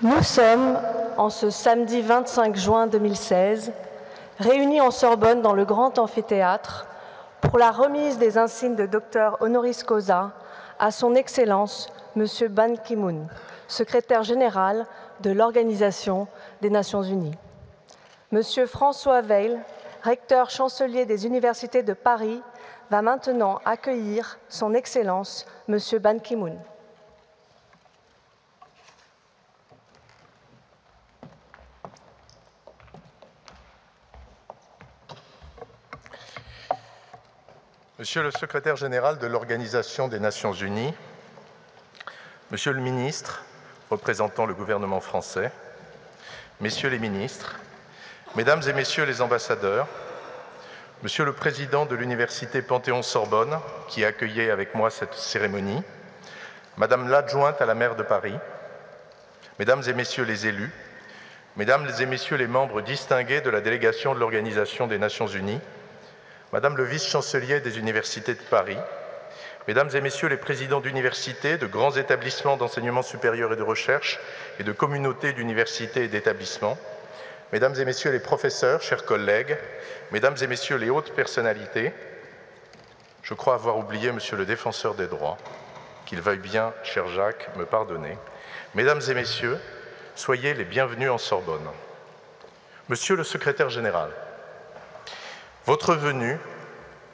Nous sommes, en ce samedi 25 juin 2016, réunis en Sorbonne dans le grand amphithéâtre pour la remise des insignes de docteur honoris causa à son Excellence M. Ban Ki-moon, secrétaire général de l'Organisation des Nations Unies. M. François Weil, recteur chancelier des universités de Paris, va maintenant accueillir son Excellence M. Ban Ki-moon. Monsieur le secrétaire général de l'Organisation des Nations Unies, Monsieur le ministre représentant le gouvernement français, Messieurs les ministres, Mesdames et Messieurs les ambassadeurs, Monsieur le président de l'Université Panthéon-Sorbonne, qui accueillait avec moi cette cérémonie, Madame l'adjointe à la maire de Paris, Mesdames et Messieurs les élus, Mesdames et Messieurs les membres distingués de la délégation de l'Organisation des Nations Unies, Madame le vice-chancelier des universités de Paris, Mesdames et Messieurs les présidents d'universités, de grands établissements d'enseignement supérieur et de recherche et de communautés d'universités et d'établissements, Mesdames et Messieurs les professeurs, chers collègues, Mesdames et Messieurs les hautes personnalités, je crois avoir oublié Monsieur le défenseur des droits, qu'il veuille bien, cher Jacques, me pardonner. Mesdames et Messieurs, soyez les bienvenus en Sorbonne. Monsieur le secrétaire général, votre venue,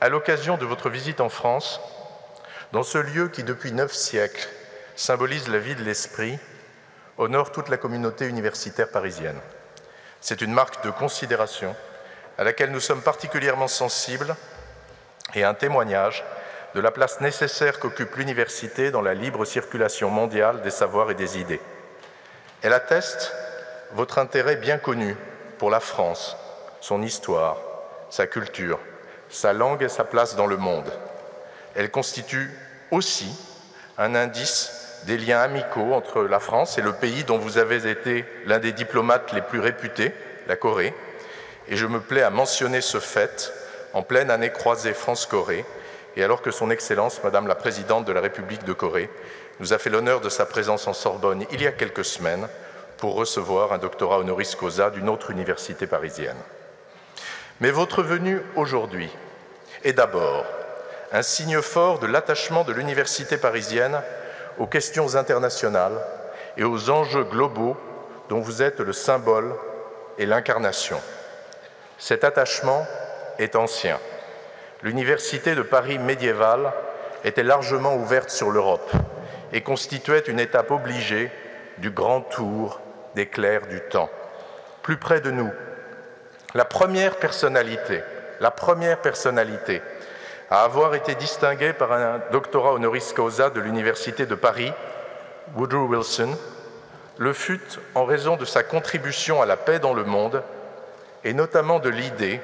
à l'occasion de votre visite en France, dans ce lieu qui, depuis 9 siècles, symbolise la vie de l'esprit, honore toute la communauté universitaire parisienne. C'est une marque de considération à laquelle nous sommes particulièrement sensibles et un témoignage de la place nécessaire qu'occupe l'université dans la libre circulation mondiale des savoirs et des idées. Elle atteste votre intérêt bien connu pour la France, son histoire, sa culture, sa langue et sa place dans le monde. Elle constitue aussi un indice des liens amicaux entre la France et le pays dont vous avez été l'un des diplomates les plus réputés, la Corée, et je me plais à mentionner ce fait en pleine année croisée France-Corée, et alors que son Excellence, Madame la Présidente de la République de Corée, nous a fait l'honneur de sa présence en Sorbonne il y a quelques semaines pour recevoir un doctorat honoris causa d'une autre université parisienne. Mais votre venue aujourd'hui est d'abord un signe fort de l'attachement de l'université parisienne aux questions internationales et aux enjeux globaux dont vous êtes le symbole et l'incarnation. Cet attachement est ancien. L'université de Paris médiévale était largement ouverte sur l'Europe et constituait une étape obligée du grand tour des clercs du temps. Plus près de nous, la première personnalité à avoir été distinguée par un doctorat honoris causa de l'Université de Paris, Woodrow Wilson, le fut en raison de sa contribution à la paix dans le monde et notamment de l'idée,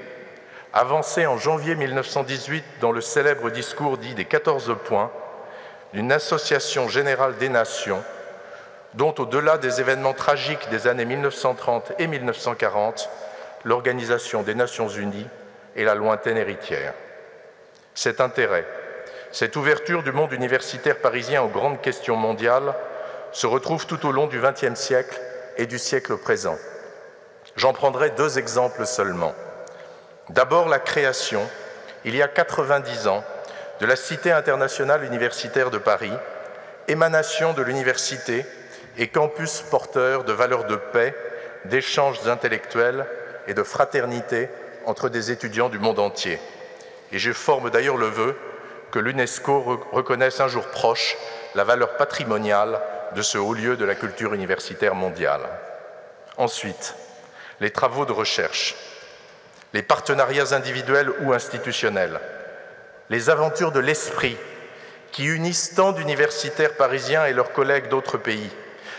avancée en janvier 1918 dans le célèbre discours dit des 14 points, d'une association générale des nations dont, au-delà des événements tragiques des années 1930 et 1940, l'Organisation des Nations Unies est la lointaine héritière. Cet intérêt, cette ouverture du monde universitaire parisien aux grandes questions mondiales se retrouve tout au long du XXe siècle et du siècle présent. J'en prendrai 2 exemples seulement. D'abord, la création, il y a 90 ans, de la Cité internationale universitaire de Paris, émanation de l'université et campus porteur de valeurs de paix, d'échanges intellectuels et de fraternité entre des étudiants du monde entier. Et je forme d'ailleurs le vœu que l'UNESCO reconnaisse un jour proche la valeur patrimoniale de ce haut lieu de la culture universitaire mondiale. Ensuite, les travaux de recherche, les partenariats individuels ou institutionnels, les aventures de l'esprit qui unissent tant d'universitaires parisiens et leurs collègues d'autres pays,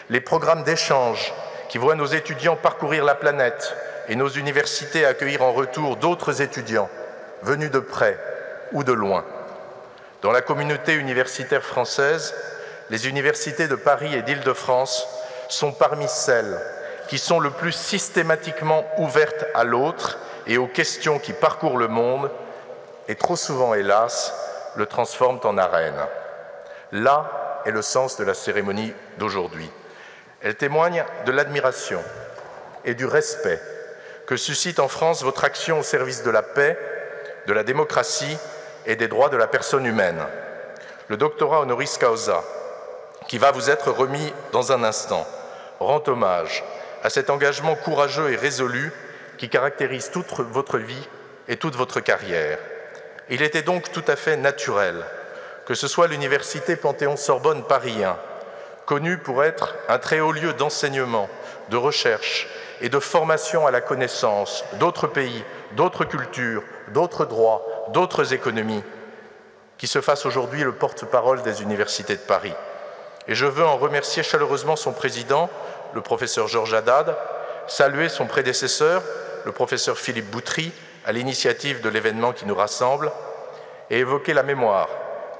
les programmes d'échange qui voient nos étudiants parcourir la planète et nos universités accueillir en retour d'autres étudiants venus de près ou de loin. Dans la communauté universitaire française, les universités de Paris et d'Île-de-France sont parmi celles qui sont le plus systématiquement ouvertes à l'autre et aux questions qui parcourent le monde et trop souvent, hélas, le transforment en arène. Là est le sens de la cérémonie d'aujourd'hui. Elle témoigne de l'admiration et du respect que suscite en France votre action au service de la paix, de la démocratie et des droits de la personne humaine. Le doctorat honoris causa, qui va vous être remis dans un instant, rend hommage à cet engagement courageux et résolu qui caractérise toute votre vie et toute votre carrière. Il était donc tout à fait naturel que ce soit l'université Panthéon-Sorbonne Paris 1, connue pour être un très haut lieu d'enseignement, de recherche et de formation à la connaissance d'autres pays, d'autres cultures, d'autres droits, d'autres économies, qui se fasse aujourd'hui le porte-parole des universités de Paris. Et je veux en remercier chaleureusement son président, le professeur Georges Haddad, saluer son prédécesseur, le professeur Philippe Boutry, à l'initiative de l'événement qui nous rassemble, et évoquer la mémoire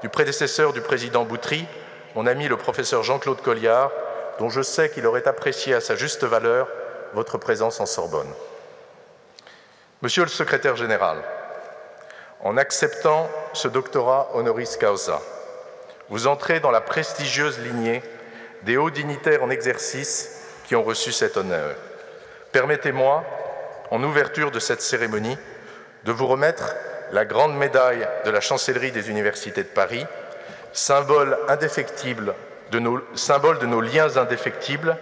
du prédécesseur du président Boutry, mon ami le professeur Jean-Claude Colliard, dont je sais qu'il aurait apprécié à sa juste valeur votre présence en Sorbonne. Monsieur le secrétaire général, en acceptant ce doctorat honoris causa, vous entrez dans la prestigieuse lignée des hauts dignitaires en exercice qui ont reçu cet honneur. Permettez-moi, en ouverture de cette cérémonie, de vous remettre la grande médaille de la Chancellerie des Universités de Paris, symbole de nos liens indéfectibles.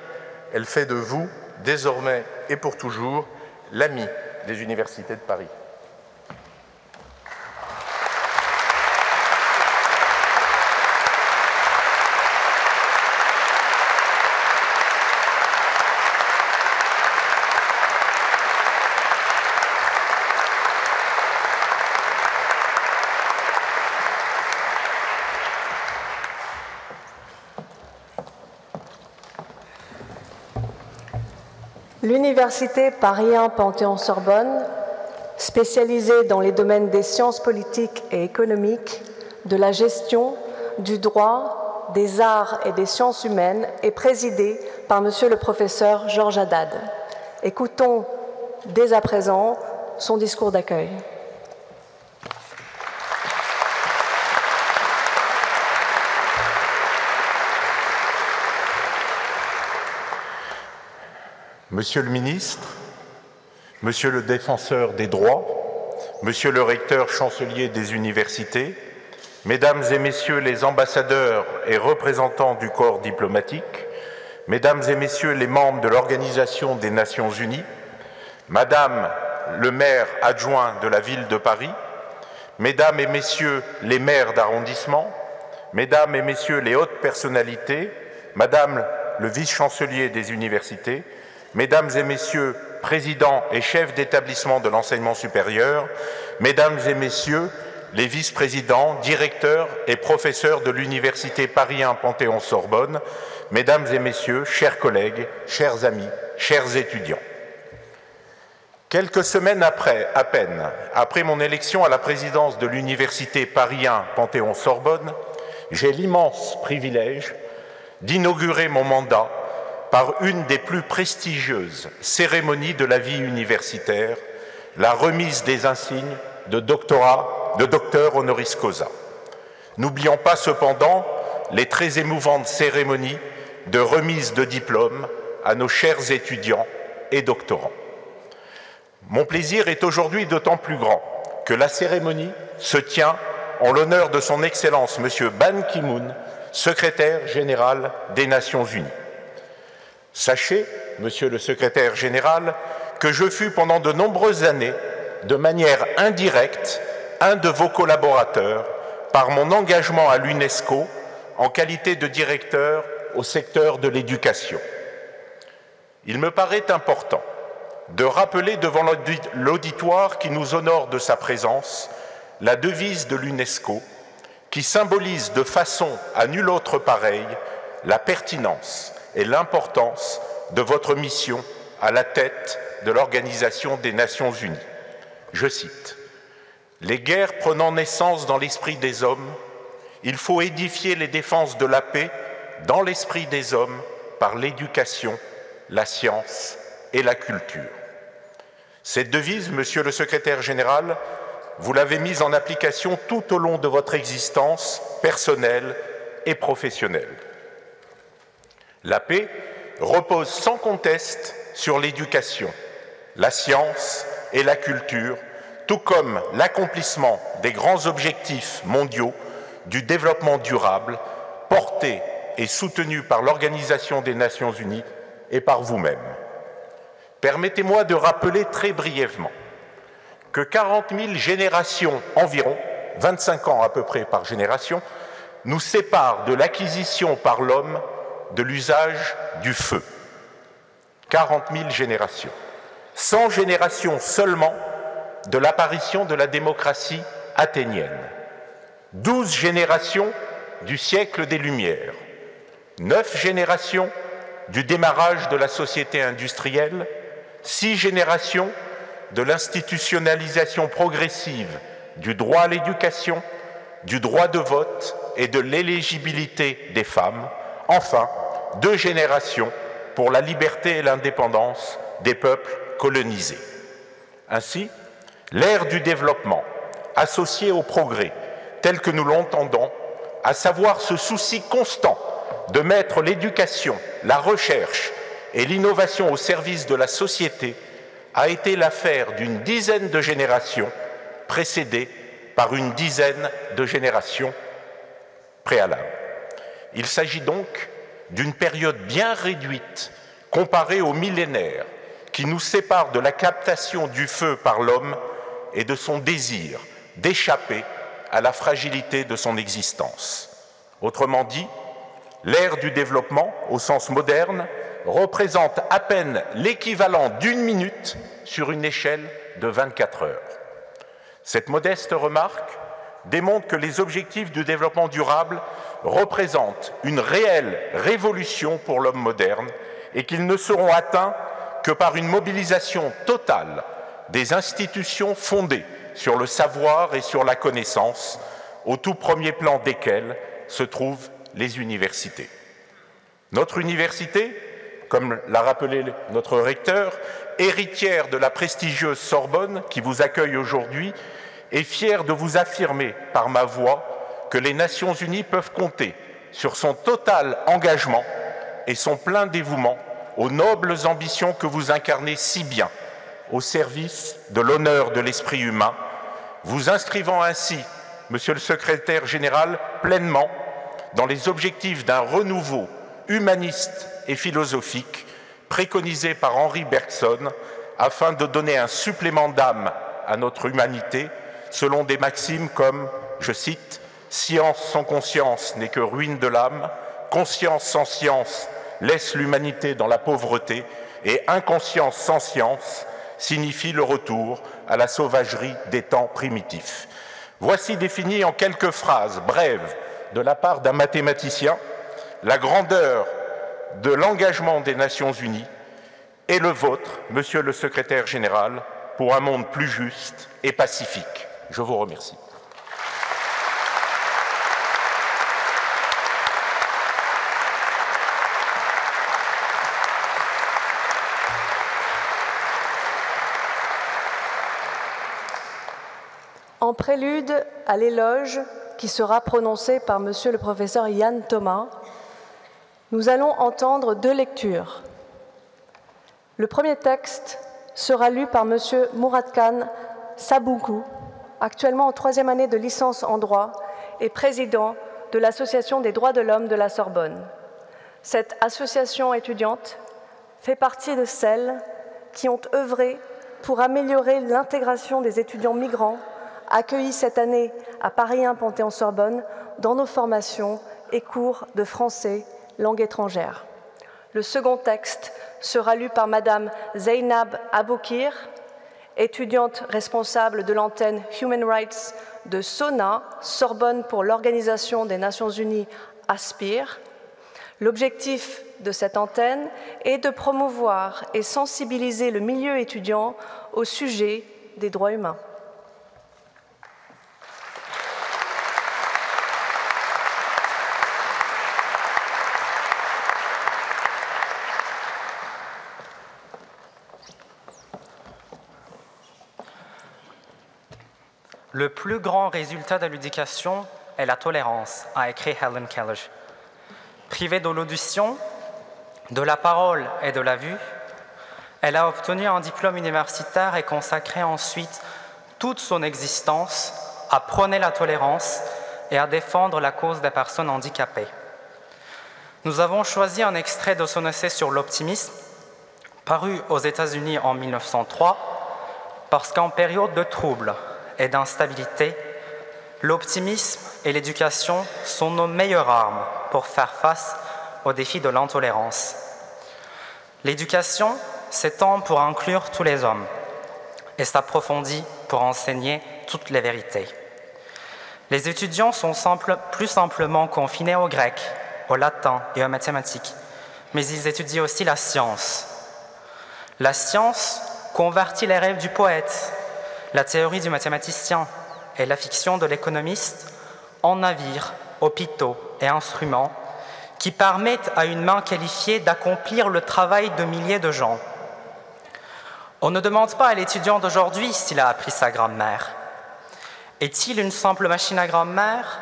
Elle fait de vous, désormais et pour toujours, l'ami des Universités de Paris. L'Université Paris 1 Panthéon-Sorbonne, spécialisée dans les domaines des sciences politiques et économiques, de la gestion, du droit, des arts et des sciences humaines, est présidée par Monsieur le professeur Georges Haddad. Écoutons dès à présent son discours d'accueil. Monsieur le ministre, Monsieur le défenseur des droits, Monsieur le recteur chancelier des universités, Mesdames et Messieurs les ambassadeurs et représentants du corps diplomatique, Mesdames et Messieurs les membres de l'Organisation des Nations Unies, Madame le maire adjoint de la ville de Paris, Mesdames et Messieurs les maires d'arrondissement, Mesdames et Messieurs les hautes personnalités, Madame le vice-chancelier des universités, Mesdames et Messieurs, présidents et chefs d'établissement de l'enseignement supérieur, Mesdames et Messieurs, les vice-présidents, directeurs et professeurs de l'Université Paris 1 Panthéon-Sorbonne, Mesdames et Messieurs, chers collègues, chers amis, chers étudiants. Quelques semaines à peine après mon élection à la présidence de l'Université Paris 1 Panthéon-Sorbonne, j'ai l'immense privilège d'inaugurer mon mandat par une des plus prestigieuses cérémonies de la vie universitaire, la remise des insignes de docteur honoris causa. N'oublions pas cependant les très émouvantes cérémonies de remise de diplômes à nos chers étudiants et doctorants. Mon plaisir est aujourd'hui d'autant plus grand que la cérémonie se tient en l'honneur de son Excellence M. Ban Ki-moon, secrétaire général des Nations Unies. Sachez, Monsieur le secrétaire général, que je fus pendant de nombreuses années, de manière indirecte, un de vos collaborateurs par mon engagement à l'UNESCO en qualité de directeur au secteur de l'éducation. Il me paraît important de rappeler devant l'auditoire qui nous honore de sa présence la devise de l'UNESCO qui symbolise de façon à nulle autre pareille la pertinence et l'importance de votre mission à la tête de l'Organisation des Nations Unies. Je cite, « Les guerres prenant naissance dans l'esprit des hommes, il faut édifier les défenses de la paix dans l'esprit des hommes par l'éducation, la science et la culture. » Cette devise, Monsieur le secrétaire général, vous l'avez mise en application tout au long de votre existence personnelle et professionnelle. La paix repose sans conteste sur l'éducation, la science et la culture, tout comme l'accomplissement des grands objectifs mondiaux du développement durable, portés et soutenus par l'Organisation des Nations Unies et par vous-même. Permettez-moi de rappeler très brièvement que 40 000 générations environ, 25 ans à peu près par génération, nous séparent de l'acquisition par l'homme de l'usage du feu. 40 000 générations. 100 générations seulement de l'apparition de la démocratie athénienne. 12 générations du siècle des Lumières. 9 générations du démarrage de la société industrielle. 6 générations de l'institutionnalisation progressive du droit à l'éducation, du droit de vote et de l'éligibilité des femmes. Enfin, 2 générations pour la liberté et l'indépendance des peuples colonisés. Ainsi, l'ère du développement, associée au progrès, tel que nous l'entendons, à savoir ce souci constant de mettre l'éducation, la recherche et l'innovation au service de la société, a été l'affaire d'une dizaine de générations, précédée par une dizaine de générations préalables. Il s'agit donc d'une période bien réduite comparée aux millénaires qui nous séparent de la captation du feu par l'homme et de son désir d'échapper à la fragilité de son existence. Autrement dit, l'ère du développement, au sens moderne, représente à peine l'équivalent d'une minute sur une échelle de 24 heures. Cette modeste remarque démontre que les objectifs du développement durable représentent une réelle révolution pour l'homme moderne et qu'ils ne seront atteints que par une mobilisation totale des institutions fondées sur le savoir et sur la connaissance, au tout premier plan desquelles se trouvent les universités. Notre université, comme l'a rappelé notre recteur, héritière de la prestigieuse Sorbonne qui vous accueille aujourd'hui, est fière de vous affirmer par ma voix que les Nations Unies peuvent compter sur son total engagement et son plein dévouement aux nobles ambitions que vous incarnez si bien au service de l'honneur de l'esprit humain, vous inscrivant ainsi, Monsieur le Secrétaire général, pleinement dans les objectifs d'un renouveau humaniste et philosophique préconisé par Henri Bergson afin de donner un supplément d'âme à notre humanité selon des maximes comme, je cite, « Science sans conscience n'est que ruine de l'âme, conscience sans science laisse l'humanité dans la pauvreté et inconscience sans science signifie le retour à la sauvagerie des temps primitifs. » Voici défini en quelques phrases brèves de la part d'un mathématicien la grandeur de l'engagement des Nations Unies et le vôtre, Monsieur le Secrétaire général, pour un monde plus juste et pacifique. Je vous remercie. En prélude à l'éloge qui sera prononcé par Monsieur le professeur Yann Thomas, nous allons entendre 2 lectures. Le premier texte sera lu par Monsieur Muratcan Sabuncu, actuellement en 3e année de licence en droit et président de l'Association des droits de l'homme de la Sorbonne. Cette association étudiante fait partie de celles qui ont œuvré pour améliorer l'intégration des étudiants migrants accueillis cette année à Paris 1 Panthéon-Sorbonne dans nos formations et cours de français, langue étrangère. Le second texte sera lu par Madame Zeynab Aboukir, étudiante responsable de l'antenne Human Rights de SONA, Sorbonne pour l'Organisation des Nations Unies Aspire. L'objectif de cette antenne est de promouvoir et sensibiliser le milieu étudiant au sujet des droits humains. Le plus grand résultat de l'éducation est la tolérance, a écrit Helen Keller. Privés de l'audition, De la parole et de la vue, elle a obtenu un diplôme universitaire et consacré ensuite toute son existence à prôner la tolérance et à défendre la cause des personnes handicapées. Nous avons choisi un extrait de son essai sur l'optimisme, paru aux États-Unis en 1903, parce qu'en période de troubles et d'instabilité, l'optimisme et l'éducation sont nos meilleures armes pour faire face aux défis de l'intolérance. L'éducation s'étend pour inclure tous les hommes et s'approfondit pour enseigner toutes les vérités. Les étudiants sont plus simplement confinés au grec, au latin et aux mathématiques, mais ils étudient aussi la science. La science convertit les rêves du poète, la théorie du mathématicien et la fiction de l'économiste en navires, hôpitaux et instruments qui permettent à une main qualifiée d'accomplir le travail de milliers de gens. On ne demande pas à l'étudiant d'aujourd'hui s'il a appris sa grammaire. Est-il une simple machine à grammaire,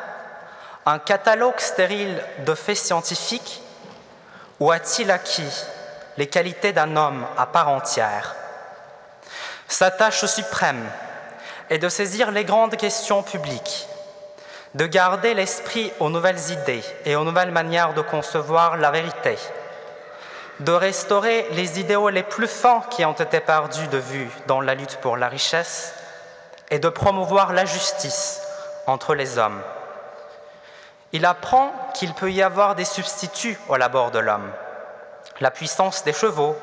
un catalogue stérile de faits scientifiques, ou a-t-il acquis les qualités d'un homme à part entière? Sa tâche suprême est de saisir les grandes questions publiques, de garder l'esprit aux nouvelles idées et aux nouvelles manières de concevoir la vérité, de restaurer les idéaux les plus fins qui ont été perdus de vue dans la lutte pour la richesse et de promouvoir la justice entre les hommes. Il apprend qu'il peut y avoir des substituts au labeur de l'homme, la puissance des chevaux,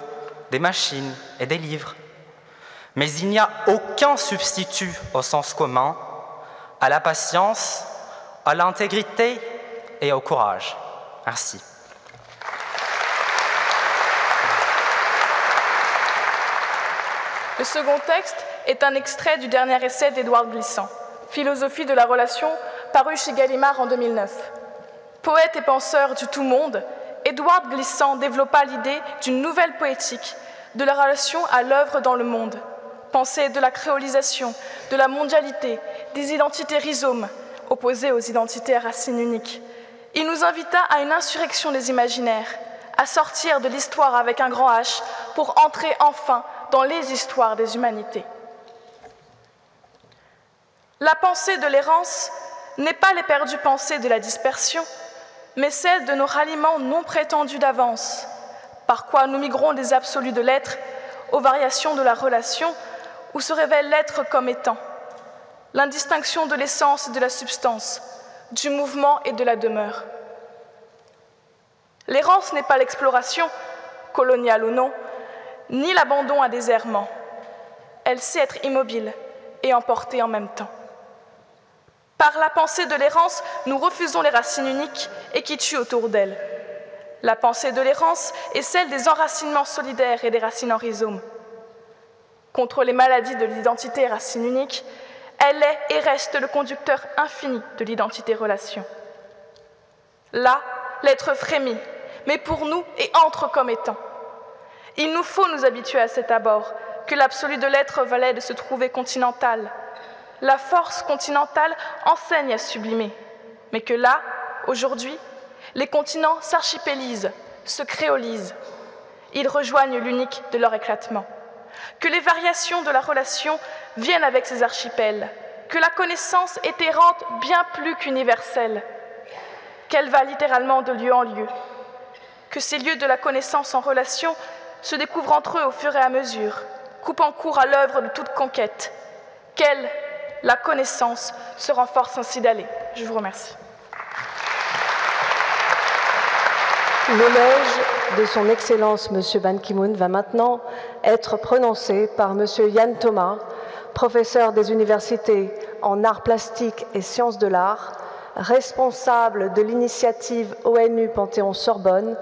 des machines et des livres. Mais il n'y a aucun substitut au sens commun, à la patience, à l'intégrité et au courage. Merci. Le second texte est un extrait du dernier essai d'Édouard Glissant, Philosophie de la relation, paru chez Gallimard en 2009. Poète et penseur du tout monde, Édouard Glissant développa l'idée d'une nouvelle poétique, de la relation à l'œuvre dans le monde. Pensée de la créolisation, de la mondialité, des identités rhizomes, opposées aux identités à racines uniques. Il nous invita à une insurrection des imaginaires, à sortir de l'histoire avec un grand H pour entrer enfin dans les histoires des humanités. La pensée de l'errance n'est pas l'éperdue pensée de la dispersion, mais celle de nos ralliements non prétendus d'avance, par quoi nous migrons des absolus de l'être aux variations de la relation, où se révèle l'être comme étant, l'indistinction de l'essence et de la substance, du mouvement et de la demeure. L'errance n'est pas l'exploration, coloniale ou non, ni l'abandon à des errements. Elle sait être immobile et emportée en même temps. Par la pensée de l'errance, nous refusons les racines uniques et qui tuent autour d'elle. La pensée de l'errance est celle des enracinements solidaires et des racines en rhizome. Contre les maladies de l'identité racine unique, elle est et reste le conducteur infini de l'identité-relation. Là, l'être frémit, mais pour nous et entre comme étant. Il nous faut nous habituer à cet abord, que l'absolu de l'être valait de se trouver continental. La force continentale enseigne à sublimer, mais que là, aujourd'hui, les continents s'archipélisent, se créolisent. Ils rejoignent l'unique de leur éclatement. Que les variations de la relation viennent avec ces archipels, que la connaissance est errante bien plus qu'universelle, qu'elle va littéralement de lieu en lieu, que ces lieux de la connaissance en relation se découvrent entre eux au fur et à mesure, coupant court à l'œuvre de toute conquête, qu'elle, la connaissance, se renforce ainsi d'aller. Je vous remercie. L'éloge de son Excellence M. Ban Ki-moon va maintenant être prononcé par M. Yann Thomas, professeur des universités en arts plastiques et sciences de l'art, responsable de l'initiative ONU Panthéon-Sorbonne,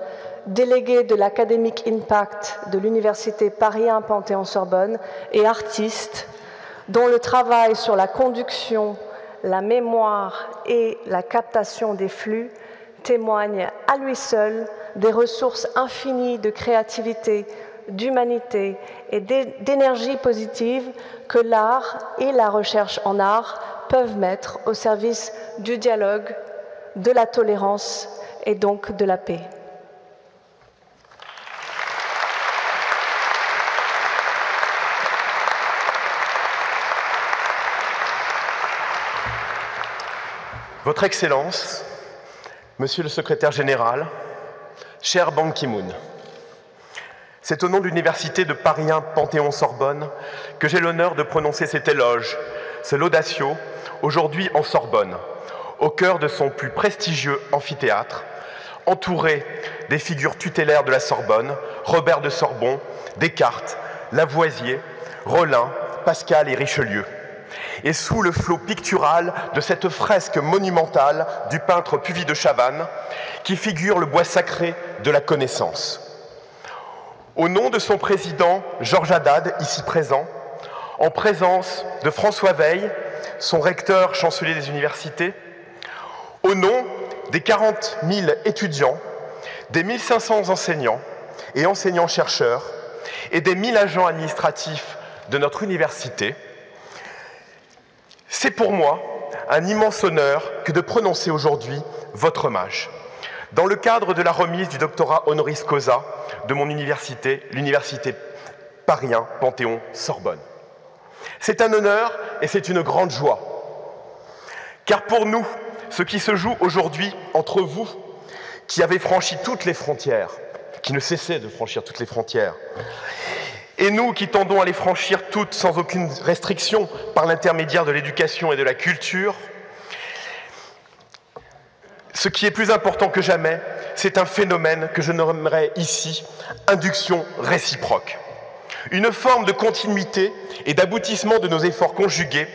délégué de l'Academic Impact de l'Université Paris 1 Panthéon-Sorbonne et artiste, dont le travail sur la conduction, la mémoire et la captation des flux témoigne à lui seul des ressources infinies de créativité, d'humanité et d'énergie positive que l'art et la recherche en art peuvent mettre au service du dialogue, de la tolérance et donc de la paix. Votre Excellence, Monsieur le Secrétaire général, cher Ban Ki-moon, c'est au nom de l'Université de Paris 1 Panthéon-Sorbonne que j'ai l'honneur de prononcer cet éloge, ce laudatio, aujourd'hui en Sorbonne, au cœur de son plus prestigieux amphithéâtre, entouré des figures tutélaires de la Sorbonne, Robert de Sorbon, Descartes, Lavoisier, Rollin, Pascal et Richelieu, et sous le flot pictural de cette fresque monumentale du peintre Puvis de Chavannes, qui figure le bois sacré de la connaissance. Au nom de son président Georges Haddad, ici présent, en présence de François Veil, son recteur chancelier des universités, au nom des 40 000 étudiants, des 1500 enseignants et enseignants-chercheurs et des 1000 agents administratifs de notre université, c'est pour moi un immense honneur que de prononcer aujourd'hui votre hommage, dans le cadre de la remise du doctorat honoris causa de mon université, l'Université Paris 1 Panthéon-Sorbonne. C'est un honneur et c'est une grande joie, car pour nous, ce qui se joue aujourd'hui entre vous, qui avez franchi toutes les frontières, qui ne cessaient de franchir toutes les frontières, et nous qui tendons à les franchir toutes sans aucune restriction par l'intermédiaire de l'éducation et de la culture, ce qui est plus important que jamais, c'est un phénomène que je nommerai ici induction réciproque. Une forme de continuité et d'aboutissement de nos efforts conjugués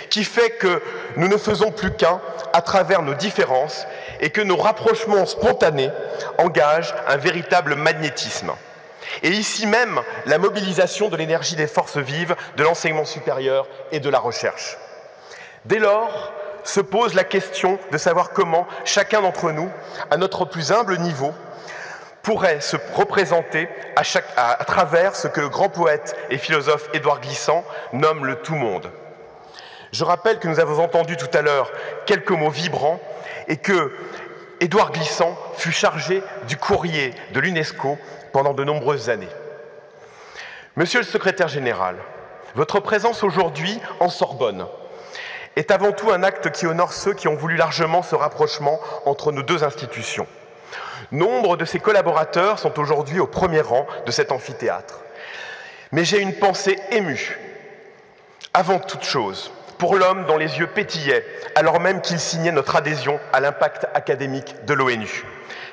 qui fait que nous ne faisons plus qu'un à travers nos différences et que nos rapprochements spontanés engagent un véritable magnétisme. Et ici même, la mobilisation de l'énergie des forces vives, de l'enseignement supérieur et de la recherche. Dès lors, se pose la question de savoir comment chacun d'entre nous, à notre plus humble niveau, pourrait se représenter à travers ce que le grand poète et philosophe Édouard Glissant nomme le tout-monde. Je rappelle que nous avons entendu tout à l'heure quelques mots vibrants et que Édouard Glissant fut chargé du courrier de l'UNESCO pendant de nombreuses années. Monsieur le secrétaire général, votre présence aujourd'hui en Sorbonne est avant tout un acte qui honore ceux qui ont voulu largement ce rapprochement entre nos deux institutions. Nombre de ses collaborateurs sont aujourd'hui au premier rang de cet amphithéâtre. Mais j'ai une pensée émue, avant toute chose, pour l'homme dont les yeux pétillaient, alors même qu'il signait notre adhésion à l'impact académique de l'ONU.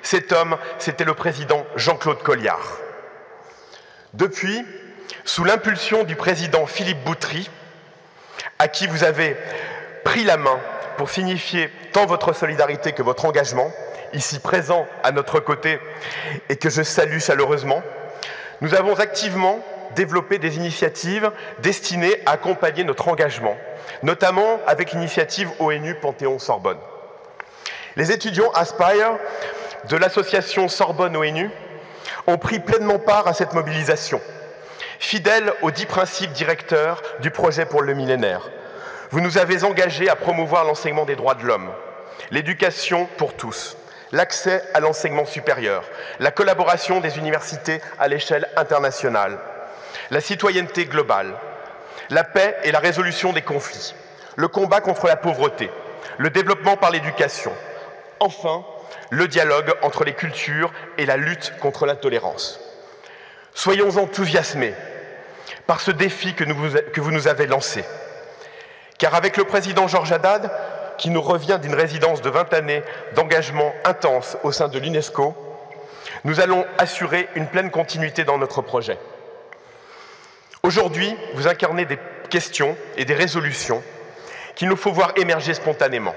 Cet homme, c'était le président Jean-Claude Colliard. Depuis, sous l'impulsion du président Philippe Boutry, à qui vous avez pris la main pour signifier tant votre solidarité que votre engagement, ici présent à notre côté et que je salue chaleureusement, nous avons activement développé des initiatives destinées à accompagner notre engagement, notamment avec l'initiative ONU Panthéon-Sorbonne. Les étudiants Aspire de l'association Sorbonne-ONU ont pris pleinement part à cette mobilisation, fidèles aux 10 principes directeurs du projet pour le millénaire. Vous nous avez engagés à promouvoir l'enseignement des droits de l'homme, l'éducation pour tous, l'accès à l'enseignement supérieur, la collaboration des universités à l'échelle internationale, la citoyenneté globale, la paix et la résolution des conflits, le combat contre la pauvreté, le développement par l'éducation, enfin, le dialogue entre les cultures et la lutte contre l'intolérance. Soyons enthousiasmés par ce défi que vous nous avez lancé. Car avec le président Georges Haddad, qui nous revient d'une résidence de 20 années d'engagement intense au sein de l'UNESCO, nous allons assurer une pleine continuité dans notre projet. Aujourd'hui, vous incarnez des questions et des résolutions qu'il nous faut voir émerger spontanément.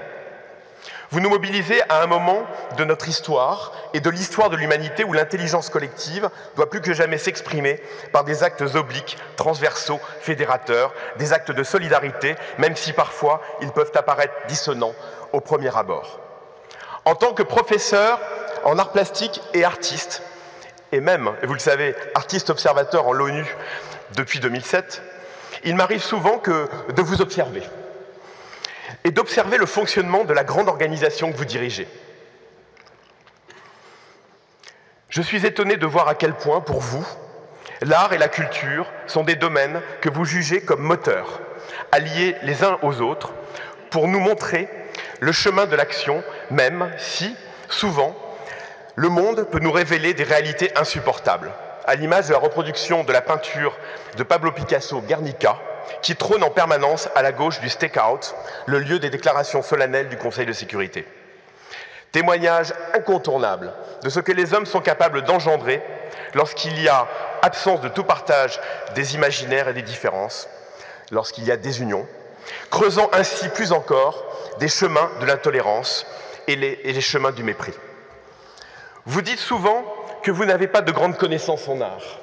Vous nous mobilisez à un moment de notre histoire et de l'histoire de l'humanité où l'intelligence collective doit plus que jamais s'exprimer par des actes obliques, transversaux, fédérateurs, des actes de solidarité, même si parfois ils peuvent apparaître dissonants au premier abord. En tant que professeur en arts plastiques et artiste, et même, et vous le savez, artiste observateur en l'ONU depuis 2007, il m'arrive souvent de vous observer et d'observer le fonctionnement de la grande organisation que vous dirigez. Je suis étonné de voir à quel point, pour vous, l'art et la culture sont des domaines que vous jugez comme moteurs, alliés les uns aux autres, pour nous montrer le chemin de l'action, même si, souvent, le monde peut nous révéler des réalités insupportables, à l'image de la reproduction de la peinture de Pablo Picasso Guernica, qui trône en permanence à la gauche du Stakeout, le lieu des déclarations solennelles du Conseil de sécurité. Témoignage incontournable de ce que les hommes sont capables d'engendrer lorsqu'il y a absence de tout partage des imaginaires et des différences, lorsqu'il y a désunion, creusant ainsi plus encore des chemins de l'intolérance et les chemins du mépris. Vous dites souvent que vous n'avez pas de grandes connaissances en art.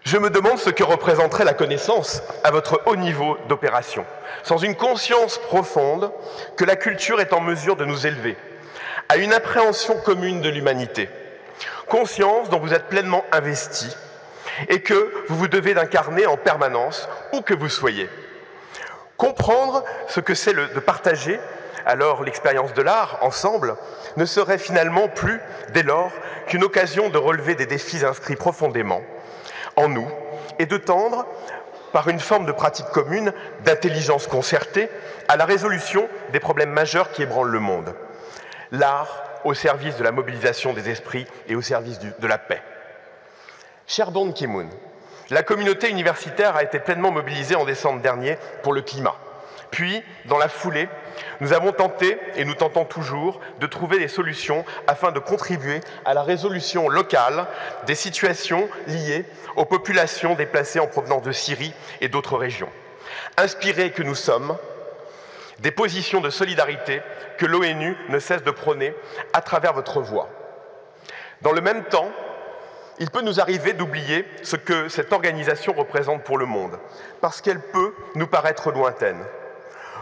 Je me demande ce que représenterait la connaissance à votre haut niveau d'opération, sans une conscience profonde que la culture est en mesure de nous élever à une appréhension commune de l'humanité, conscience dont vous êtes pleinement investi et que vous vous devez d'incarner en permanence, où que vous soyez. Comprendre ce que c'est de partager alors l'expérience de l'art ensemble ne serait finalement plus, dès lors, qu'une occasion de relever des défis inscrits profondément en nous et de tendre, par une forme de pratique commune, d'intelligence concertée, à la résolution des problèmes majeurs qui ébranlent le monde. L'art au service de la mobilisation des esprits et au service de la paix. Cher Ban Ki-moon, la communauté universitaire a été pleinement mobilisée en décembre dernier pour le climat. Puis, dans la foulée, nous avons tenté, et nous tentons toujours, de trouver des solutions afin de contribuer à la résolution locale des situations liées aux populations déplacées en provenance de Syrie et d'autres régions. Inspirés que nous sommes des positions de solidarité que l'ONU ne cesse de prôner à travers votre voix. Dans le même temps, il peut nous arriver d'oublier ce que cette organisation représente pour le monde, parce qu'elle peut nous paraître lointaine.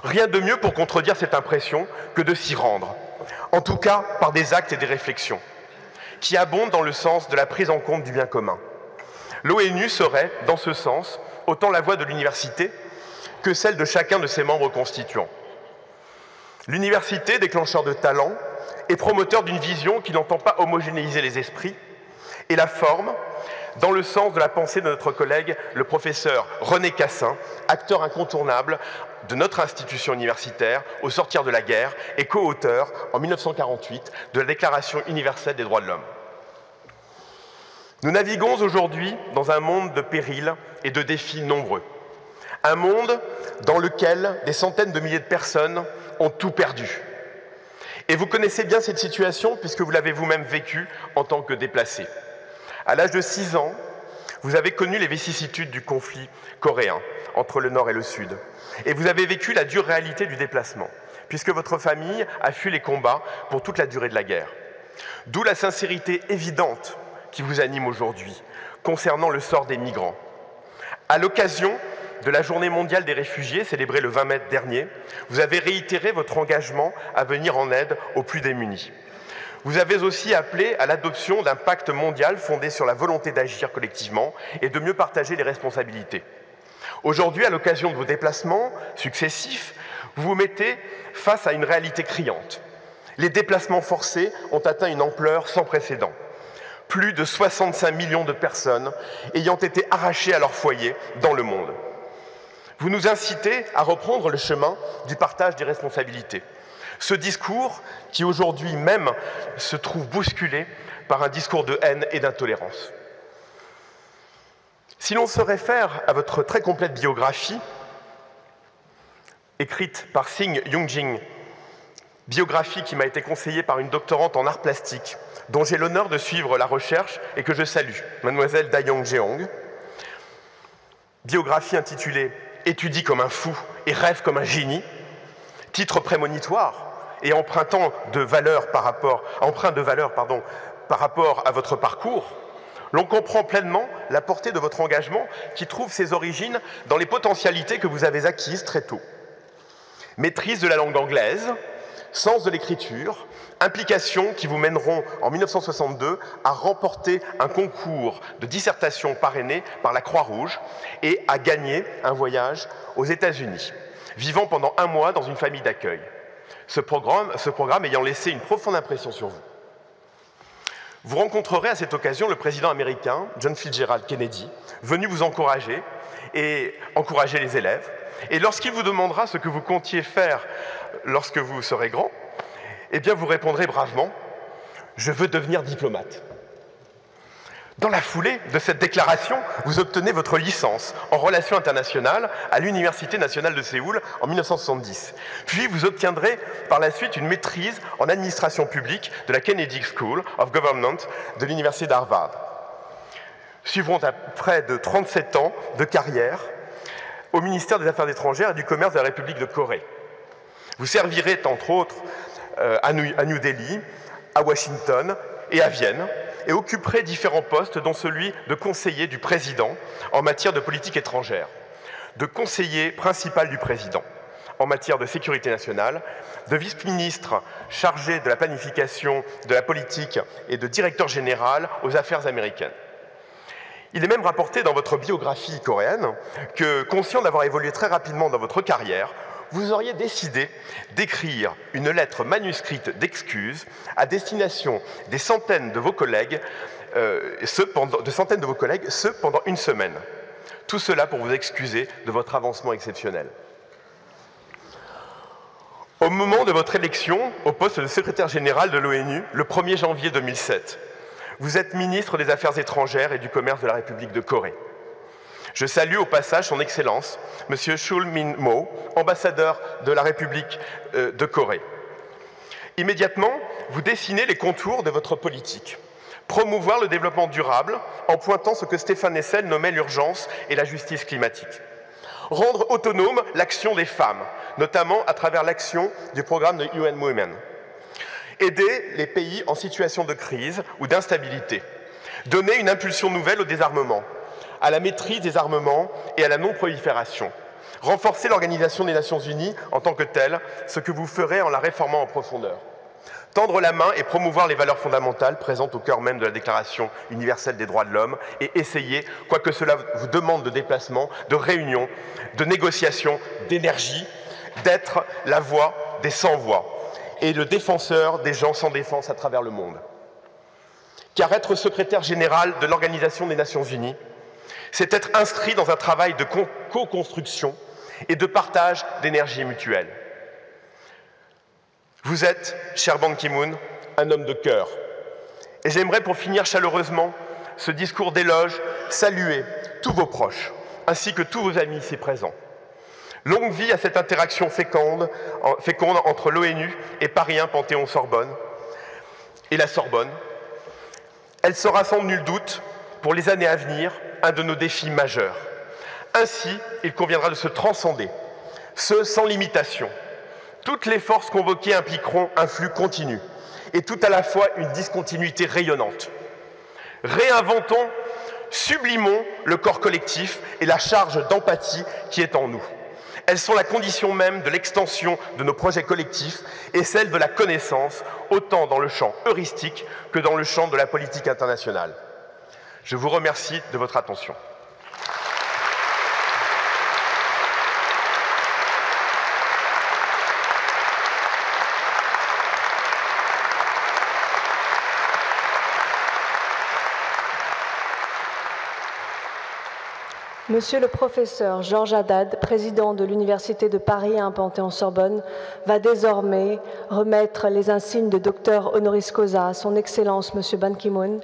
Rien de mieux pour contredire cette impression que de s'y rendre, en tout cas par des actes et des réflexions, qui abondent dans le sens de la prise en compte du bien commun. L'ONU serait, dans ce sens, autant la voix de l'université que celle de chacun de ses membres constituants. L'université, déclencheur de talent, est promoteur d'une vision qui n'entend pas homogénéiser les esprits, et la forme, dans le sens de la pensée de notre collègue, le professeur René Cassin, acteur incontournable de notre institution universitaire au sortir de la guerre et co-auteur, en 1948, de la Déclaration universelle des droits de l'homme. Nous naviguons aujourd'hui dans un monde de périls et de défis nombreux. Un monde dans lequel des centaines de milliers de personnes ont tout perdu. Et vous connaissez bien cette situation puisque vous l'avez vous-même vécue en tant que déplacé. À l'âge de 6 ans, vous avez connu les vicissitudes du conflit coréen entre le Nord et le Sud. Et vous avez vécu la dure réalité du déplacement, puisque votre famille a fui les combats pour toute la durée de la guerre. D'où la sincérité évidente qui vous anime aujourd'hui, concernant le sort des migrants. À l'occasion de la Journée mondiale des réfugiés, célébrée le 20 mai dernier, vous avez réitéré votre engagement à venir en aide aux plus démunis. Vous avez aussi appelé à l'adoption d'un pacte mondial fondé sur la volonté d'agir collectivement et de mieux partager les responsabilités. Aujourd'hui, à l'occasion de vos déplacements successifs, vous vous mettez face à une réalité criante. Les déplacements forcés ont atteint une ampleur sans précédent. Plus de 65 millions de personnes ayant été arrachées à leur foyer dans le monde. Vous nous incitez à reprendre le chemin du partage des responsabilités. Ce discours qui aujourd'hui même se trouve bousculé par un discours de haine et d'intolérance. Si l'on se réfère à votre très complète biographie, écrite par Sing Young-jin, biographie qui m'a été conseillée par une doctorante en arts plastiques, dont j'ai l'honneur de suivre la recherche et que je salue, mademoiselle Da-young Jeong, biographie intitulée « Étudie comme un fou et rêve comme un génie », titre prémonitoire et empreint de valeur par rapport à votre parcours, l'on comprend pleinement la portée de votre engagement qui trouve ses origines dans les potentialités que vous avez acquises très tôt. Maîtrise de la langue anglaise, sens de l'écriture, implications qui vous mèneront en 1962 à remporter un concours de dissertation parrainé par la Croix-Rouge et à gagner un voyage aux États-Unis, vivant pendant 1 mois dans une famille d'accueil. Ce programme ayant laissé une profonde impression sur vous. Vous rencontrerez à cette occasion le président américain John Fitzgerald Kennedy, venu vous encourager et encourager les élèves. Et lorsqu'il vous demandera ce que vous comptiez faire lorsque vous serez grand, eh bien vous répondrez bravement « Je veux devenir diplomate ». Dans la foulée de cette déclaration, vous obtenez votre licence en relations internationales à l'Université nationale de Séoul en 1970. Puis vous obtiendrez par la suite une maîtrise en administration publique de la Kennedy School of Government de l'Université d'Harvard. Suivront près de 37 ans de carrière au ministère des Affaires étrangères et du Commerce de la République de Corée. Vous servirez entre autres à New Delhi, à Washington et à Vienne, et occuperez différents postes, dont celui de conseiller du président en matière de politique étrangère, de conseiller principal du président en matière de sécurité nationale, de vice-ministre chargé de la planification de la politique et de directeur général aux affaires américaines. Il est même rapporté dans votre biographie coréenne que, conscient d'avoir évolué très rapidement dans votre carrière, vous auriez décidé d'écrire une lettre manuscrite d'excuses à destination des centaines de vos collègues, ce pendant une semaine. Tout cela pour vous excuser de votre avancement exceptionnel. Au moment de votre élection au poste de secrétaire général de l'ONU, le 1er janvier 2007, vous êtes ministre des Affaires étrangères et du Commerce de la République de Corée. Je salue au passage son Excellence, M. Chul Min-mo, ambassadeur de la République de Corée. Immédiatement, vous dessinez les contours de votre politique. Promouvoir le développement durable en pointant ce que Stéphane Hessel nommait l'urgence et la justice climatique. Rendre autonome l'action des femmes, notamment à travers l'action du programme de UN Women. Aider les pays en situation de crise ou d'instabilité. Donner une impulsion nouvelle au désarmement, à la maîtrise des armements et à la non-prolifération. Renforcer l'Organisation des Nations Unies en tant que telle, ce que vous ferez en la réformant en profondeur. Tendre la main et promouvoir les valeurs fondamentales présentes au cœur même de la Déclaration universelle des droits de l'homme et essayer, quoi que cela vous demande de déplacement, de réunion, de négociation, d'énergie, d'être la voix des sans-voix et le défenseur des gens sans défense à travers le monde. Car être secrétaire général de l'Organisation des Nations Unies, c'est être inscrit dans un travail de co-construction et de partage d'énergie mutuelle. Vous êtes, cher Ban Ki-moon, un homme de cœur. Et j'aimerais, pour finir chaleureusement ce discours d'éloge, saluer tous vos proches, ainsi que tous vos amis ici présents. Longue vie à cette interaction féconde entre l'ONU et Paris 1 Panthéon-Sorbonne et la Sorbonne. Elle sera sans nul doute, pour les années à venir, un de nos défis majeurs. Ainsi, il conviendra de se transcender, ce sans limitation. Toutes les forces convoquées impliqueront un flux continu et tout à la fois une discontinuité rayonnante. Réinventons, sublimons le corps collectif et la charge d'empathie qui est en nous. Elles sont la condition même de l'extension de nos projets collectifs et celle de la connaissance, autant dans le champ heuristique que dans le champ de la politique internationale. Je vous remercie de votre attention. Monsieur le professeur Georges Haddad, président de l'Université de Paris 1 Panthéon-Sorbonne, va désormais remettre les insignes de docteur honoris causa à son Excellence Monsieur Ban Ki-moon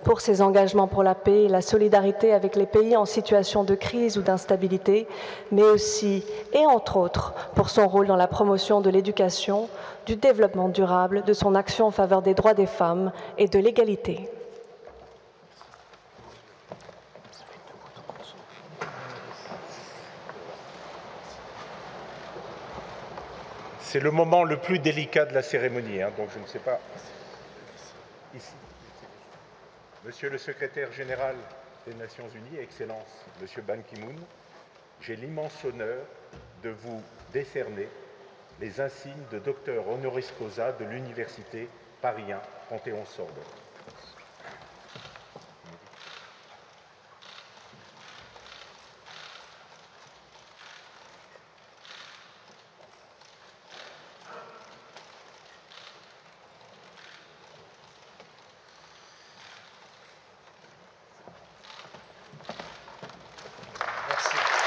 pour ses engagements pour la paix et la solidarité avec les pays en situation de crise ou d'instabilité, mais aussi, et entre autres, pour son rôle dans la promotion de l'éducation, du développement durable, de son action en faveur des droits des femmes et de l'égalité. C'est le moment le plus délicat de la cérémonie, donc je ne sais pas. Ici. Monsieur le secrétaire général des Nations Unies, Excellence, Monsieur Ban Ki-moon, j'ai l'immense honneur de vous décerner les insignes de docteur honoris causa de l'Université Paris 1 Panthéon-Sorbonne. Merci.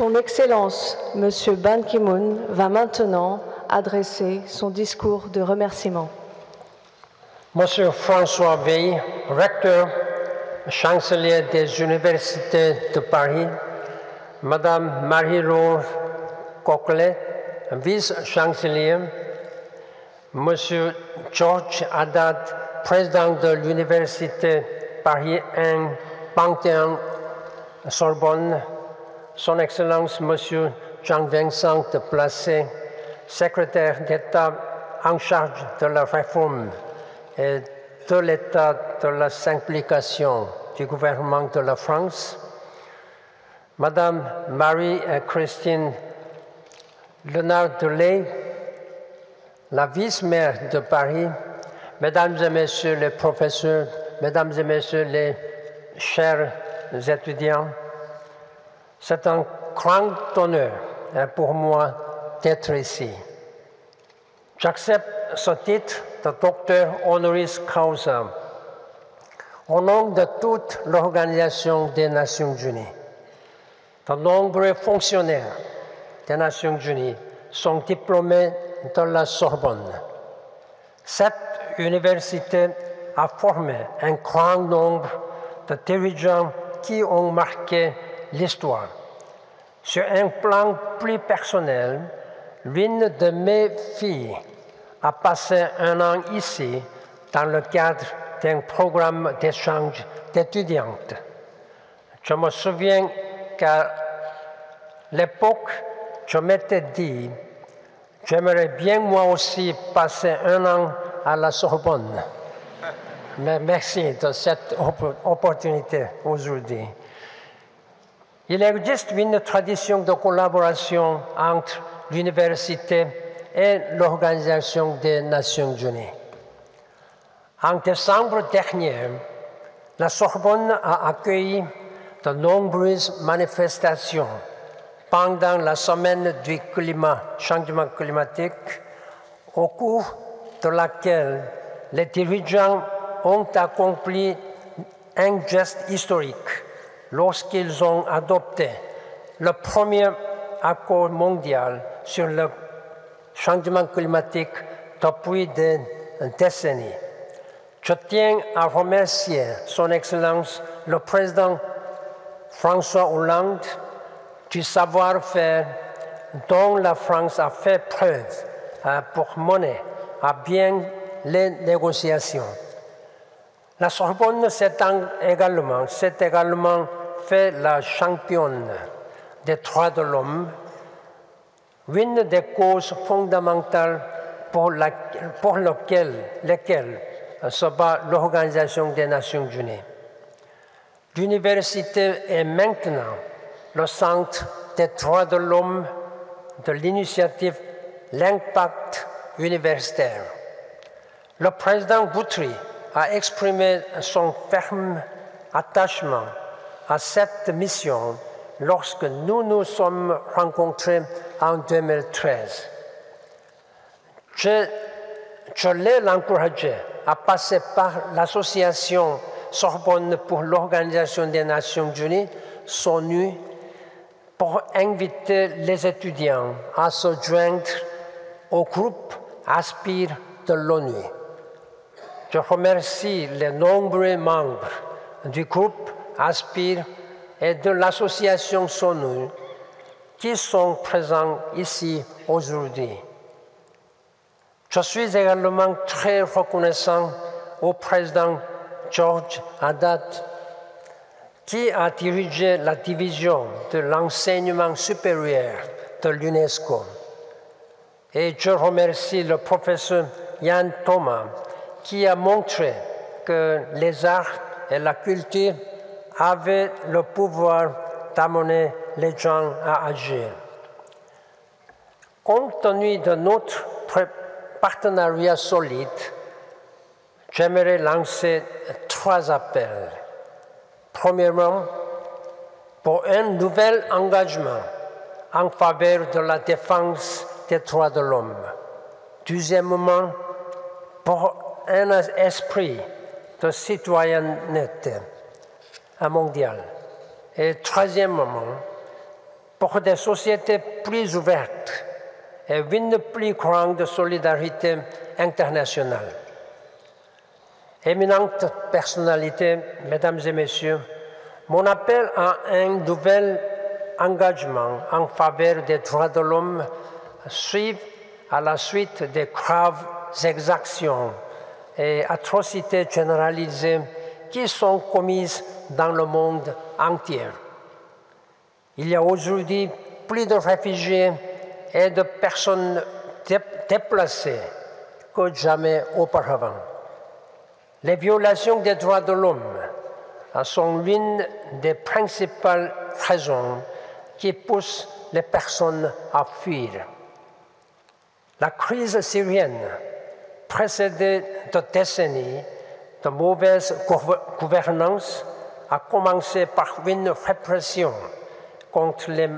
Son Excellence, M. Ban Ki-moon, va maintenant adresser son discours de remerciement. Monsieur François Weil, recteur, chancelier des universités de Paris, Madame Marie-Laure Coquelet, vice-chancelier, Monsieur Georges Haddad, président de l'université Paris 1, Panthéon-Sorbonne, Son Excellence Monsieur Jean-Vincent de Placé, secrétaire d'État en charge de la réforme et de l'état de la simplification du gouvernement de la France, Madame Marie-Christine Lénard-Delay, la vice-maire de Paris, Mesdames et Messieurs les professeurs, Mesdames et Messieurs les chers étudiants, c'est un grand honneur pour moi d'être ici. J'accepte ce titre de docteur honoris causa au nom de toute l'Organisation des Nations Unies. De nombreux fonctionnaires des Nations Unies sont diplômés de la Sorbonne. Cette université a formé un grand nombre de dirigeants qui ont marqué l'histoire. Sur un plan plus personnel, l'une de mes filles a passé un an ici dans le cadre d'un programme d'échange d'étudiantes. Je me souviens qu'à l'époque, je m'étais dit, j'aimerais bien moi aussi passer un an à la Sorbonne. Mais merci de cette opportunité aujourd'hui. Il existe une tradition de collaboration entre l'université et l'Organisation des Nations Unies. En décembre dernier, la Sorbonne a accueilli de nombreuses manifestations pendant la semaine du changement climatique, au cours de laquelle les dirigeants ont accompli un geste historique lorsqu'ils ont adopté le premier accord mondial sur le changement climatique depuis des décennies. Je tiens à remercier Son Excellence le Président François Hollande du savoir-faire dont la France a fait preuve pour mener à bien les négociations. La Sorbonne s'est également fait la championne des droits de l'homme, une des causes fondamentales pour lesquelles se bat l'Organisation des Nations Unies. L'université est maintenant le centre des droits de l'homme de l'initiative L'Impact universitaire. Le président Guthrie a exprimé son ferme attachement à cette mission lorsque nous nous sommes rencontrés en 2013. Je l'ai encouragé à passer par l'association Sorbonne pour l'Organisation des Nations Unies, SONU, pour inviter les étudiants à se joindre au groupe Aspire de l'ONU. Je remercie les nombreux membres du groupe Aspire et de l'association SONU qui sont présents ici aujourd'hui. Je suis également très reconnaissant au président George Haddad qui a dirigé la division de l'enseignement supérieur de l'UNESCO. Et je remercie le professeur Yann Thomas qui a montré que les arts et la culture avaient le pouvoir d'amener les gens à agir. Compte tenu de notre partenariat solide, j'aimerais lancer 3 appels. Premièrement, pour un nouvel engagement en faveur de la défense des droits de l'homme. Deuxièmement, pour un esprit de citoyenneté mondiale. Et troisièmement, pour des sociétés plus ouvertes et une plus grande solidarité internationale. Éminentes personnalités, mesdames et messieurs, mon appel à un nouvel engagement en faveur des droits de l'homme suit à la suite des graves exactions et atrocités généralisées qui sont commises dans le monde entier. Il y a aujourd'hui plus de réfugiés et de personnes déplacées que jamais auparavant. Les violations des droits de l'homme sont l'une des principales raisons qui poussent les personnes à fuir. La crise syrienne, précédée de décennies de mauvaise gouvernance, a commencé par une répression contre les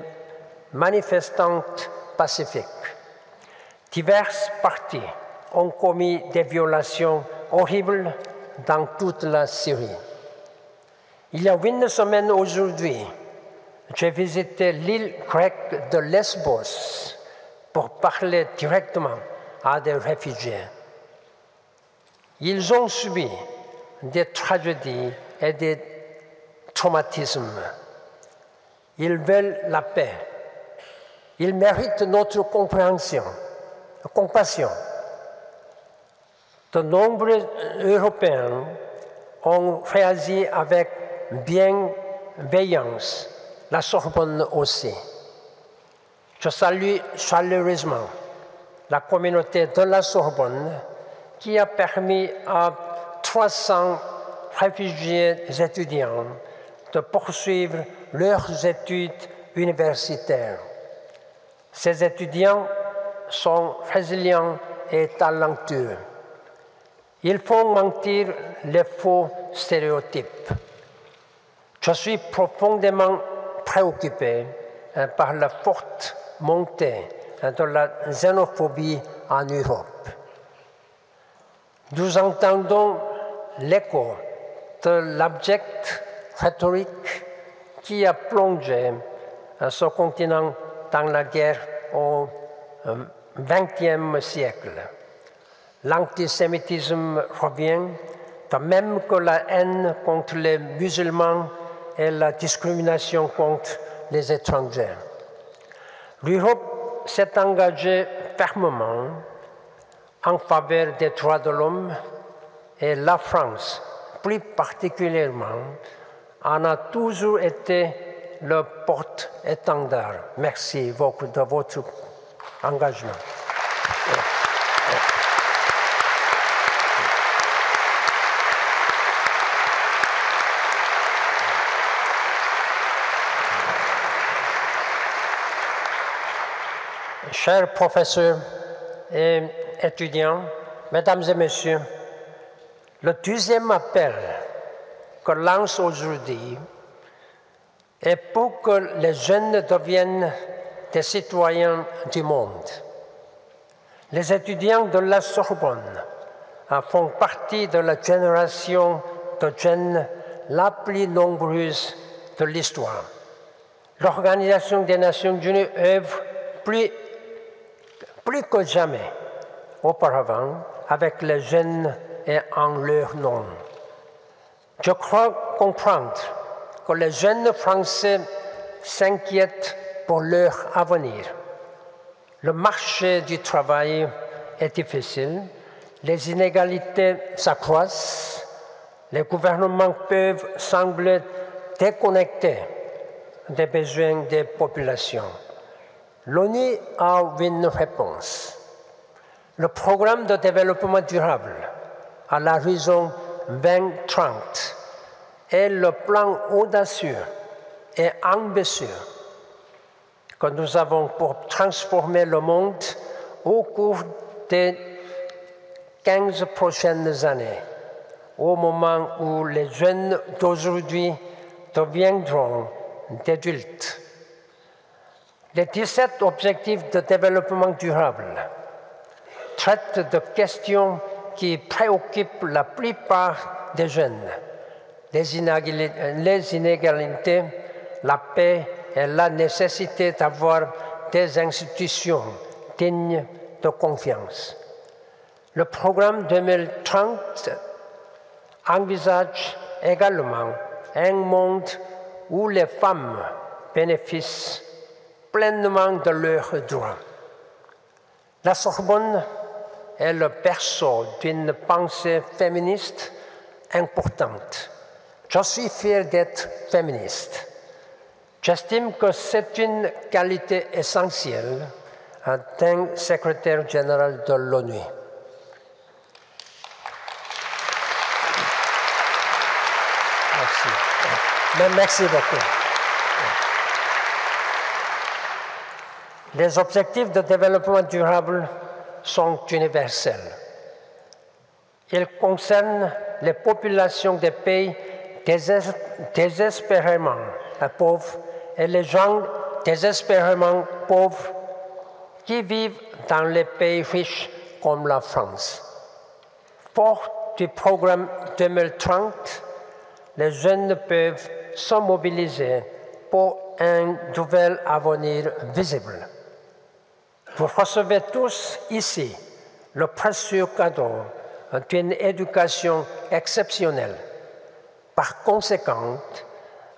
manifestants pacifiques. Diverses parties ont commis des violations horribles dans toute la Syrie. Il y a 1 semaine aujourd'hui, j'ai visité l'île grecque de Lesbos pour parler directement à des réfugiés. Ils ont subi des tragédies et des traumatismes. Ils veulent la paix. Ils méritent notre compassion. De nombreux Européens ont réagi avec bienveillance, la Sorbonne aussi. Je salue chaleureusement la communauté de la Sorbonne qui a permis à 300 réfugiés étudiants de poursuivre leurs études universitaires. Ces étudiants sont résilients et talentueux. Ils font mentir les faux stéréotypes. Je suis profondément préoccupé par la forte montée de la xénophobie en Europe. Nous entendons l'écho de l'abjecte rhétorique qui a plongé ce continent dans la guerre au XXe siècle. L'antisémitisme revient, de même que la haine contre les musulmans et la discrimination contre les étrangers. L'Europe s'est engagée fermement en faveur des droits de l'homme et la France, plus particulièrement, en a toujours été le porte-étendard. Merci beaucoup de votre engagement. Chers professeurs et étudiants, mesdames et messieurs, le deuxième appel que lance aujourd'hui est pour que les jeunes deviennent des citoyens du monde. Les étudiants de la Sorbonne font partie de la génération de jeunes la plus nombreuse de l'histoire. L'Organisation des Nations Unies œuvre plus que jamais auparavant avec les jeunes et en leur nom. Je crois comprendre que les jeunes Français s'inquiètent pour leur avenir. Le marché du travail est difficile, les inégalités s'accroissent, les gouvernements peuvent sembler déconnectés des besoins des populations. L'ONU a une réponse. Le programme de développement durable à l'horizon 2030 est le plan audacieux et ambitieux que nous avons pour transformer le monde au cours des 15 prochaines années, au moment où les jeunes d'aujourd'hui deviendront des adultes. Les 17 objectifs de développement durable traitent de questions qui préoccupent la plupart des jeunes, les inégalités, la paix et la nécessité d'avoir des institutions dignes de confiance. Le programme 2030 envisage également un monde où les femmes bénéficient pleinement de leurs droits. La Sorbonne est le berceau d'une pensée féministe importante. Je suis fier d'être féministe. J'estime que c'est une qualité essentielle d'un secrétaire général de l'ONU. Merci. Merci beaucoup. Les objectifs de développement durable sont universels. Ils concernent les populations des pays désespérément pauvres et les gens désespérément pauvres qui vivent dans les pays riches comme la France. Fort du programme 2030, les jeunes peuvent se mobiliser pour un nouvel avenir visible. Vous recevez tous ici le précieux cadeau d'une éducation exceptionnelle. Par conséquent,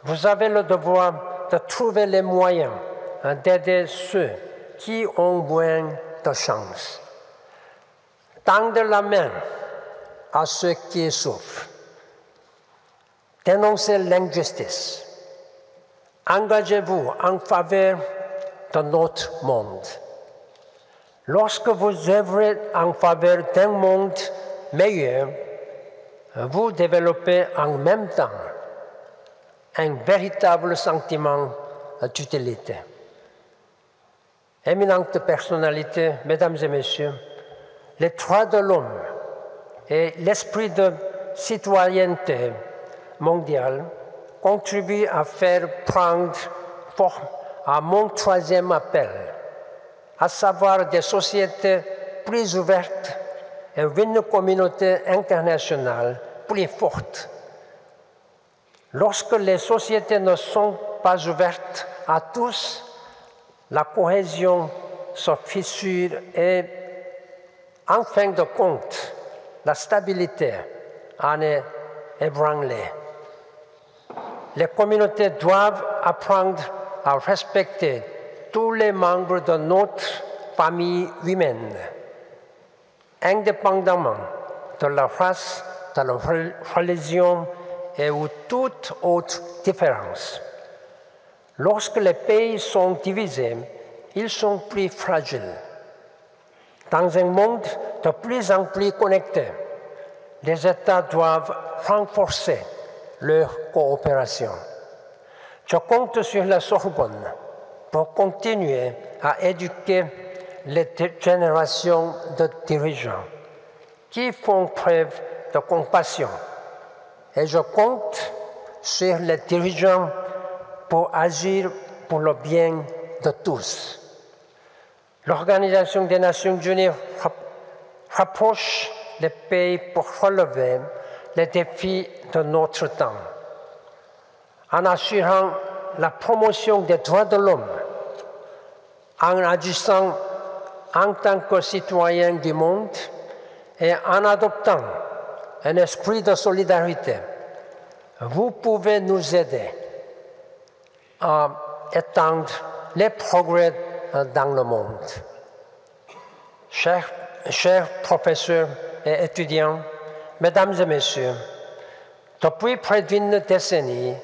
vous avez le devoir de trouver les moyens d'aider ceux qui ont moins de chance. Tendez la main à ceux qui souffrent. Dénoncez l'injustice. Engagez-vous en faveur de notre monde. Lorsque vous œuvrez en faveur d'un monde meilleur, vous développez en même temps un véritable sentiment d'utilité. Éminentes personnalités, mesdames et messieurs, les droits de l'homme et l'esprit de citoyenneté mondiale contribuent à faire prendre forme à mon troisième appel, à savoir des sociétés plus ouvertes et une communauté internationale plus forte. Lorsque les sociétés ne sont pas ouvertes à tous, la cohésion se fissure et, en fin de compte, la stabilité en est ébranlée. Les communautés doivent apprendre à respecter tous les membres de notre famille humaine, indépendamment de la race, de la religion et ou toute autre différence. Lorsque les pays sont divisés, ils sont plus fragiles. Dans un monde de plus en plus connecté, les États doivent renforcer leur coopération. Je compte sur la Sorbonne pour continuer à éduquer les générations de dirigeants qui font preuve de compassion. Et je compte sur les dirigeants pour agir pour le bien de tous. L'Organisation des Nations Unies rapproche les pays pour relever les défis de notre temps, en assurant la promotion des droits de l'homme, en agissant en tant que citoyen du monde et en adoptant un esprit de solidarité. Vous pouvez nous aider à étendre les progrès dans le monde. Chers professeurs et étudiants, mesdames et messieurs, depuis près d'une décennie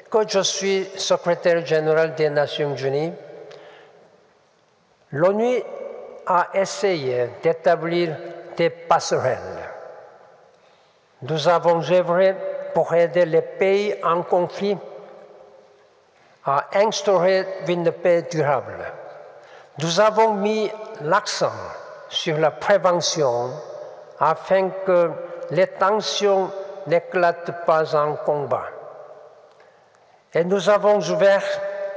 que je suis secrétaire général des Nations Unies, l'ONU a essayé d'établir des passerelles. Nous avons œuvré pour aider les pays en conflit à instaurer une paix durable. Nous avons mis l'accent sur la prévention afin que les tensions n'éclatent pas en combat. Et nous avons ouvert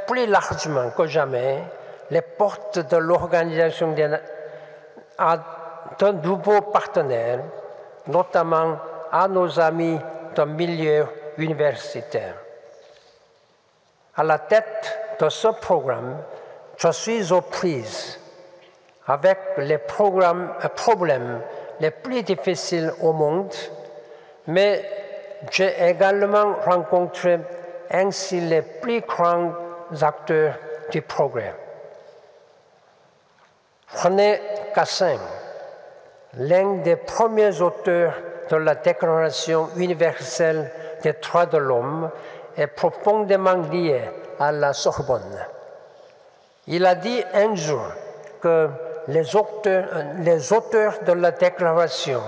plus largement que jamais les portes de l'organisation à de nouveaux partenaires, notamment à nos amis du milieu universitaire. À la tête de ce programme, je suis aux prises avec les problèmes les plus difficiles au monde, mais j'ai également rencontré ainsi les plus grands acteurs du progrès. René Cassin, l'un des premiers auteurs de la Déclaration universelle des droits de l'homme, est profondément lié à la Sorbonne. Il a dit un jour que les auteurs de la Déclaration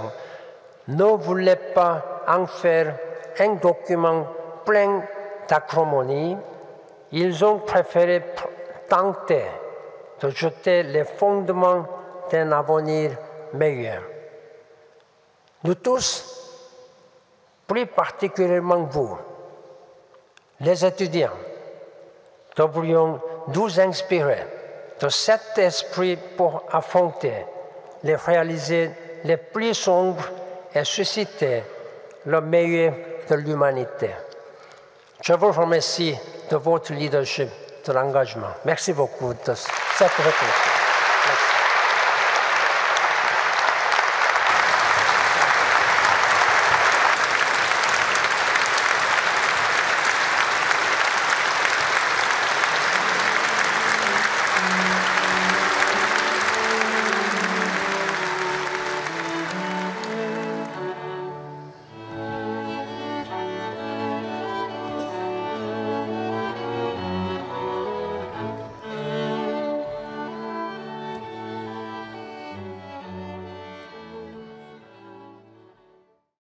ne voulaient pas en faire un document plein d'acrimonie. Ils ont préféré tenter de jeter les fondements d'un avenir meilleur. Nous tous, plus particulièrement vous, les étudiants, devrions nous inspirer de cet esprit pour affronter les réalités les plus sombres et susciter le meilleur de l'humanité. Je vous remercie de votre leadership, de l'engagement. Merci beaucoup de cette réflexion.